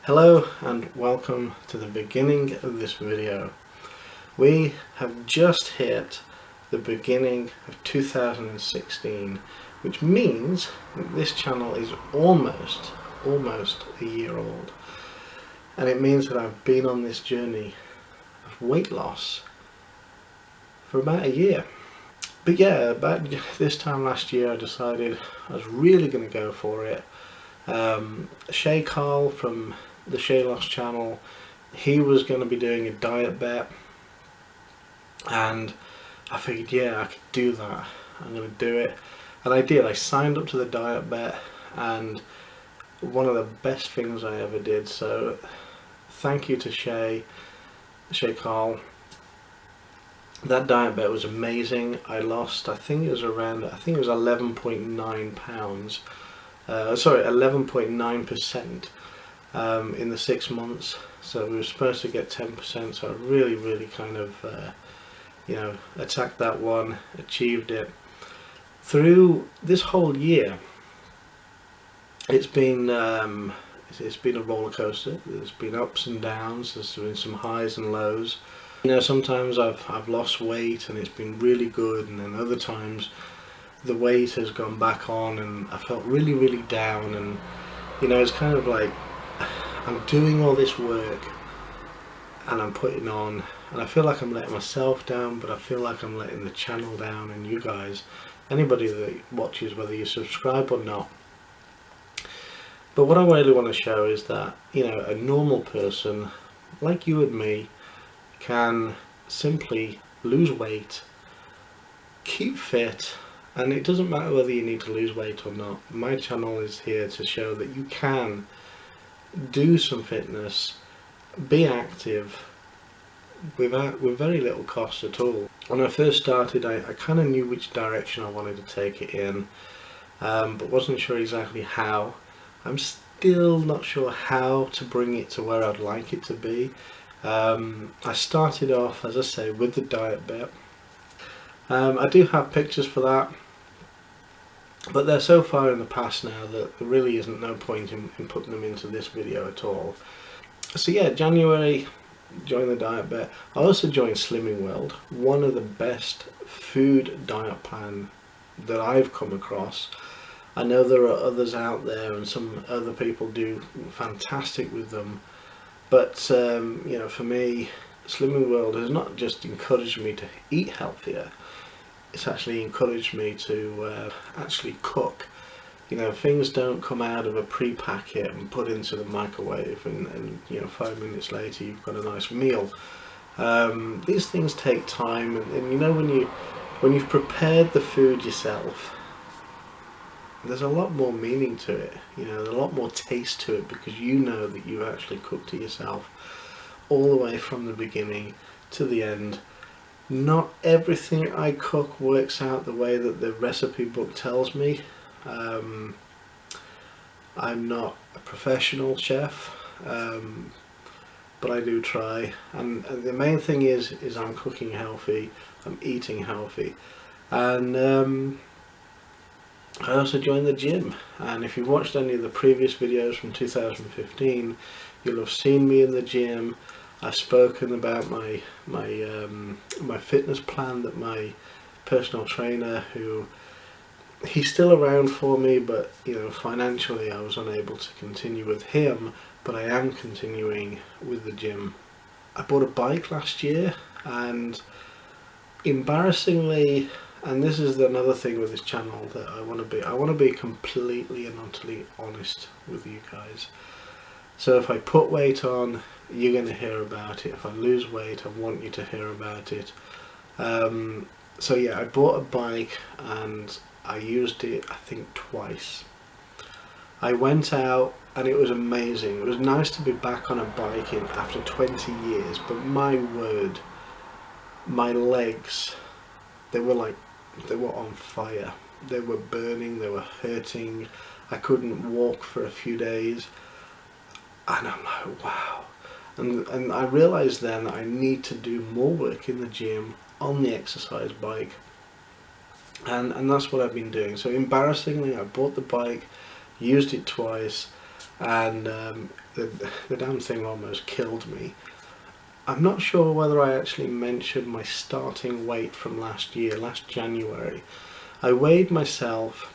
Hello and welcome to the beginning of this video. We have just hit the beginning of 2016, which means that this channel is almost a year old. And it means that I've been on this journey of weight loss for about a year. But yeah, about this time last year I decided I was really going to go for it. ShayCarl from the Shayloss channel, he was going to be doing a diet bet, and I figured, yeah, I could do that. I'm going to do it, and I did. I signed up to the diet bet, and one of the best things I ever did. So thank you to ShayCarl. That diet bet was amazing. I lost, I think it was 11.9 pounds. Sorry, 11.9%. In the 6 months, so we were supposed to get 10%, so I really kind of attacked that one, achieved it. Through this whole year it's been a roller coaster. There's been ups and downs, there's been some highs and lows. Sometimes I've lost weight and it's been really good, and then other times the weight has gone back on and I felt really down, and it's kind of like I'm doing all this work and I'm putting on, and I feel like I'm letting myself down, but I feel like I'm letting the channel down and you guys, anybody that watches, whether you subscribe or not. But what I really want to show is that a normal person like you and me can simply lose weight, keep fit, and it doesn't matter whether you need to lose weight or not. My channel is here to show that you can do some fitness, be active with very little cost at all. When I first started, I kind of knew which direction I wanted to take it in, but wasn't sure exactly how. I'm still not sure how to bring it to where I'd like it to be. I started off, as I say, with the diet bet. I do have pictures for that, but they're so far in the past now that there really isn't no point in putting them into this video at all. So yeah, January, joined the diet bet. I also joined Slimming World, one of the best food diet plan that I've come across. I know there are others out there and some other people do fantastic with them, but for me, Slimming World has not just encouraged me to eat healthier, it's actually encouraged me to actually cook. Things don't come out of a pre-packet and put into the microwave and 5 minutes later you've got a nice meal. These things take time, and when you've prepared the food yourself, there's a lot more meaning to it. There's a lot more taste to it, because you know that you actually cooked it yourself all the way from the beginning to the end. Not everything I cook works out the way that the recipe book tells me. I'm not a professional chef, but I do try, and the main thing is I'm cooking healthy, I'm eating healthy. And I also joined the gym, and if you've watched any of the previous videos from 2015, you'll have seen me in the gym. I've spoken about my fitness plan that my personal trainer, he's still around for me, but financially I was unable to continue with him, but I am continuing with the gym. I bought a bike last year, and embarrassingly, and this is another thing with this channel that I want to be completely and utterly honest with you guys. So if I put weight on, you're going to hear about it. If I lose weight, I want you to hear about it. So yeah, I bought a bike and I used it, I think, twice. I went out and it was amazing. It was nice to be back on a bike after 20 years, but my word, my legs, they were on fire. They were burning, they were hurting. I couldn't walk for a few days. And I'm like, wow. And I realized then that I need to do more work in the gym on the exercise bike, and that's what I've been doing. So embarrassingly, I bought the bike, used it twice, and the damn thing almost killed me. I'm not sure whether I actually mentioned my starting weight from last year, last January. I weighed myself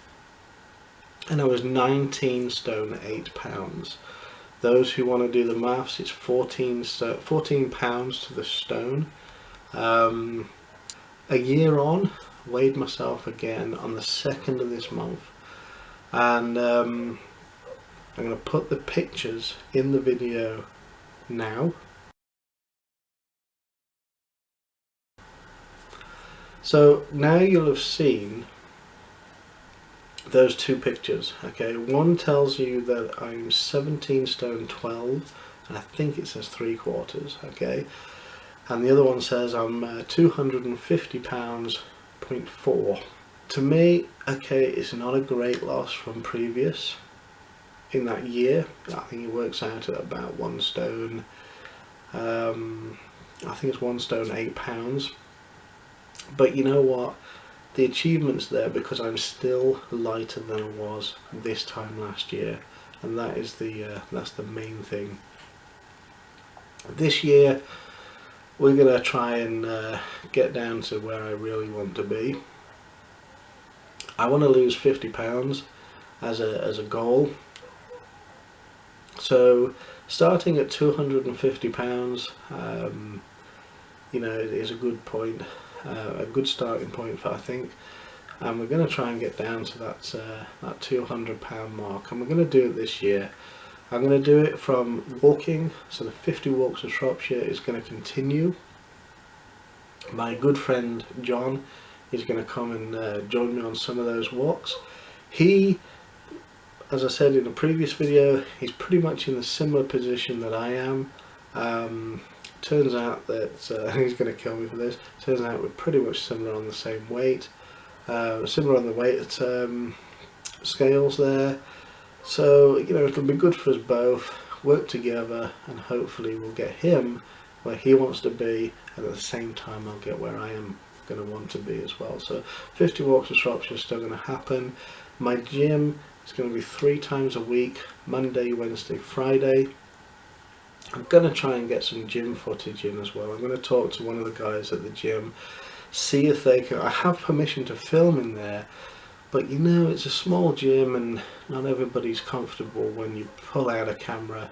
and I was 19 stone 8 pounds. Those who want to do the maths, it's 14 pounds to the stone. A year on, weighed myself again on the 2nd of this month, and I'm going to put the pictures in the video now. So now you'll have seen those two pictures. Okay, one tells you that I'm 17 stone 12, and I think it says 3/4. Okay, and the other one says I'm 250 pounds 0.4. To me, okay, it's not a great loss from previous in that year. I think it works out at about 1 stone. I think it's 1 stone 8 pounds. But you know what? The achievement's there because I'm still lighter than I was this time last year, and that is that's the main thing. This year we're gonna try and get down to where I really want to be. I want to lose 50 pounds as a goal. So starting at 250 pounds, you know, it is a good point. A good starting point for, I think, and we're going to try and get down to that 200 pound mark, and we're going to do it this year. I'm going to do it from walking, so the 50 walks of Shropshire is going to continue. My good friend John is going to come and join me on some of those walks. He, as I said in a previous video, he's pretty much in a similar position that I am. Turns out that he's going to kill me for this. Turns out we're pretty much similar on the same weight, similar on the weight scales there. So you know, it'll be good for us both. Work together, and hopefully we'll get him where he wants to be, and at the same time I'll get where I am going to want to be as well. So 50 walks of Shropshire is still going to happen. My gym is going to be 3 times a week: Monday, Wednesday, Friday. I'm going to try and get some gym footage in as well. I'm going to talk to one of the guys at the gym, see if they can. I have permission to film in there, but you know, it's a small gym and not everybody's comfortable when you pull out a camera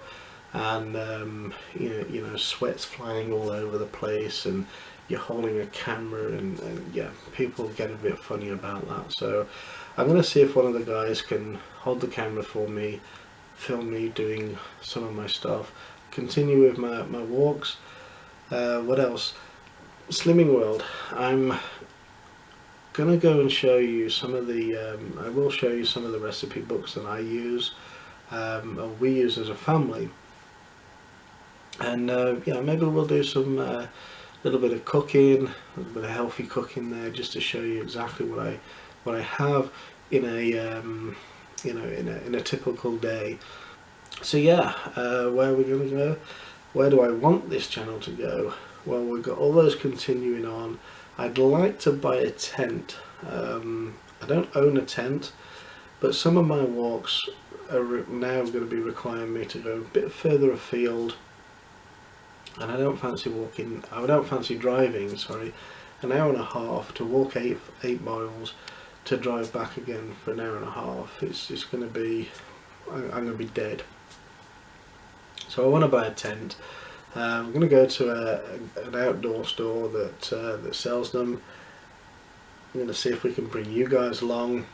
and you know, sweat's flying all over the place and you're holding a camera, and yeah, people get a bit funny about that. So I'm going to see if one of the guys can hold the camera for me, film me doing some of my stuff, continue with my walks. What else? Slimming World. I'm gonna go and show you some of the I will show you some of the recipe books that I use, or we use as a family, and yeah, maybe we'll do some little bit of cooking, a little bit of healthy cooking there, just to show you exactly what I have in a you know, in a typical day. So yeah, where are we going to go? Where do I want this channel to go? Well, we've got all those continuing on. I'd like to buy a tent. I don't own a tent, but some of my walks are now going to be requiring me to go a bit further afield, and I don't fancy driving, sorry, an hour and a half to walk 8 miles to drive back again for an hour and a half. It's going to be, I'm going to be dead. So I want to buy a tent. I'm going to go to an outdoor store that sells them. I'm going to see if we can bring you guys along,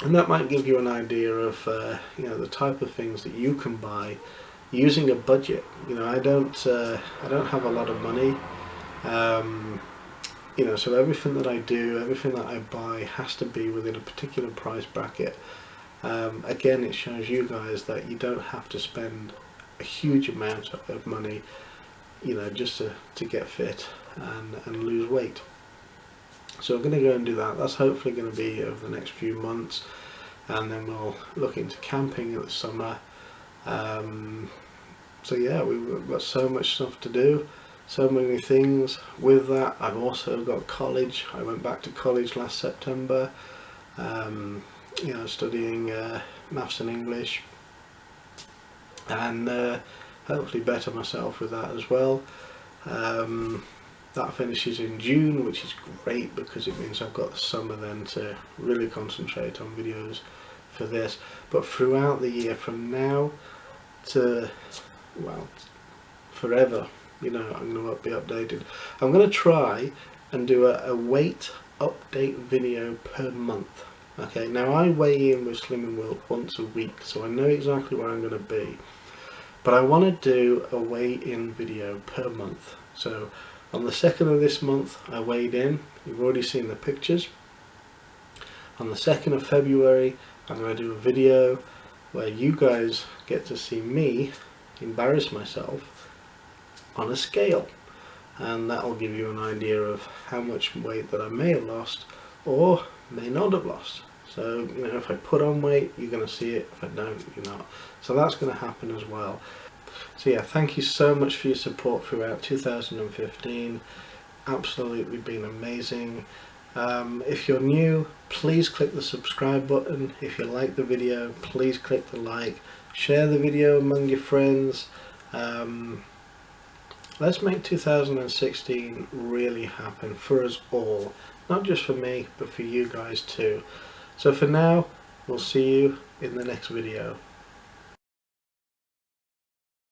and that might give you an idea of you know, the type of things that you can buy using a budget. You know, I don't have a lot of money, you know, so everything that I do, everything that I buy has to be within a particular price bracket. Again, it shows you guys that you don't have to spend a huge amount of money, you know, just to get fit and lose weight. So I'm going to go and do that. That's hopefully going to be over the next few months, and then we'll look into camping in the summer. So yeah, we've got so much stuff to do, so many things. With that, I've also got college. I went back to college last September, you know, studying maths and English. and hopefully better myself with that as well. That finishes in June, which is great because it means I've got the summer then to really concentrate on videos for this. But throughout the year, from now to, well, forever, you know, I'm going to be updated. I'm going to try and do a weight update video per month. Okay, now I weigh in with Slimming World once a week, so I know exactly where I'm going to be. But I want to do a weigh-in video per month. So on the 2nd of this month I weighed in, you've already seen the pictures. On the 2nd of February I'm going to do a video where you guys get to see me embarrass myself on a scale, and that will give you an idea of how much weight that I may have lost or may not have lost. So, you know, if I put on weight, you're going to see it. If I don't, you're not. So that's going to happen as well. So yeah, thank you so much for your support throughout 2015. Absolutely been amazing. If you're new, please click the subscribe button. If you like the video, please click the like. Share the video among your friends. Let's make 2016 really happen for us all. Not just for me, but for you guys too. So for now, we'll see you in the next video.